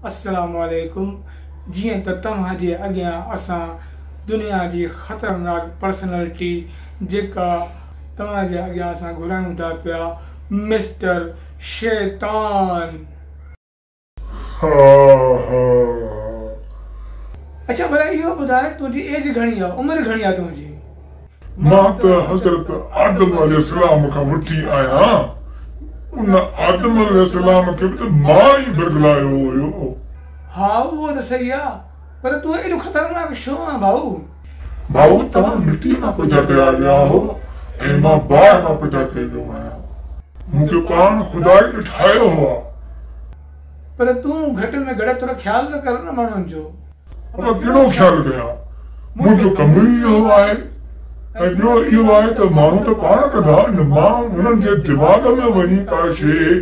अस्सलामुअलैकुम। जीअं त तव्हां जे अॻियां असां दुनिया जी ख़तरनाक पर्सनैलिटी जेका तव्हां जे अॻियां असां घुरायूं था पिया, मिस्टर शैतान। अच्छा भला इहो ॿुधाए, तुंहिंजी एज घणी आहे, उमिरि घणी आहे तुंहिंजी? मां त हज़रत आदम अलैहिस्सलाम खां वठी आहियां। उन आदम अलैहिस्सलाम खे बि त मां ई बदिलायो हुयो। हा उहो त सही आहे, पर तूं एॾो ख़तरनाक छो आहे भाऊ? भाऊ तव्हां मिटी मां पैदा कया विया हो ऐं मां बाहि मां पैदा कयो आहियां। मूंखे पाण ख़ुदा खे ठाहियो हो। पर तूं घटि में घटि थोरो ख़्यालु त कर न माण्हुनि जो। पर कहिड़ो ख़्यालु कयां? मुंहिंजो कमु ई इहो आहे। ऐं ॿियो इहो आहे त माण्हू त पाण कंदा आहिनि, मां हुननि जे दिमाग़ में वञी का शइ,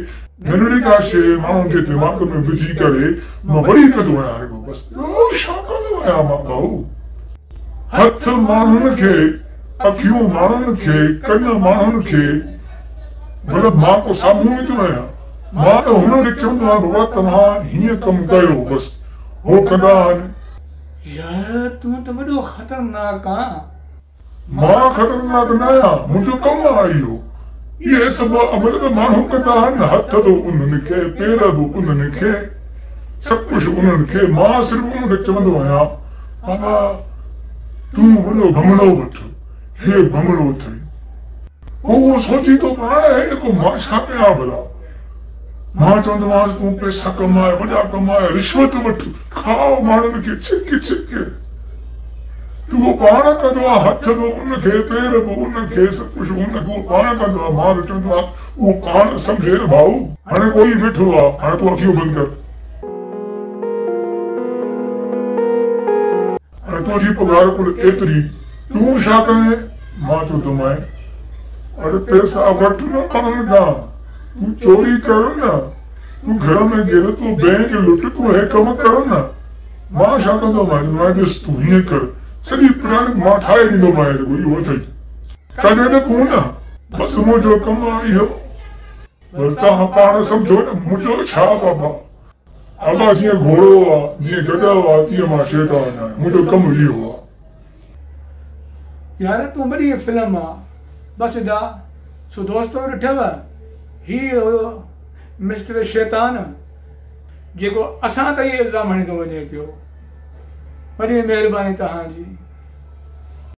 नंढड़ी का शइ माण्हुनि जे दिमाग़ में विझी करे मां वरी कंदो आहियां। बसि ॿियो छा कंदो आहियां मां भाऊ? हथ माण्हुनि खे, अखियूं माण्हुनि खे, कन माण्हुनि खे, मतिलबु मां को साम्हूं ईंदो आहियां। मां त हुननि खे चवंदो आहियां बाबा तव्हां हीअं कमु कयो, बसि हो कंदा आहिनि। यार तूं त वॾो ख़तरनाक आहीं। मां ख़तरनाक न आहियां, मुंहिंजो कमु आहे इहो। इहे सभु अमल त माण्हू कंदा आहिनि, हथ बि उन्हनि खे, पेर बि उन्हनि खे, सभु कुझु उन्हनि खे। मां सिर्फ़ु उनखे चवंदो आहियां बाबा तूं वॾो बंगलो वठ, हे बंगलो अथई। उहो सोची थो पाए को मां छा कयां भला? मां चवंदोमांसि तूं पैसा कमाए, वॾा कमाए, रिश्वत वठ, खाओ माण्हुनि खे छिके छिके। तूं पाण कंदो आहे, हथ बि उनखे, पेर बि उनखे, सभु कुझु उनखे पाण कंदो आहे। मां त चवंदो आहे उहो पाण सम्झे न भाऊ। हाणे कोई वेठो आहे, हाणे तूं अखियूं बंदि कर। हाणे तुंहिंजी पघार कुल एतिरी, तूं छा करें? मां चवंदोमांइ अरे पैसा वठ न माण्हुनि खां, तूं चोरी कर न, तूं घर में गिर, तूं बैंक लुट, तूं हे कम कर न। मां छा कंदोमांइ? मां ॾिस तूं हीअं कर, सॼी प्लान मां ठाहे ॾींदोमांइ। इहो अथई कॾहिं न कोन, बसि मुंहिंजो कमु आहे इहो। पर तव्हां पाण सम्झो न मुंहिंजो छा बाबा? अबा जीअं घोड़ो आहे, जीअं गॾो आहे, तीअं मां शैतान आहियां। मुंहिंजो कमु इहो आहे। यार तूं वॾी फिल्म आहे बसि दा सो दोस्तो ॾिठव, हीउ हुयो मिस्टर शैतान जेको असां ताईं इल्ज़ाम हणी थो वञे पियो। वॾी महिरबानी तव्हांजी।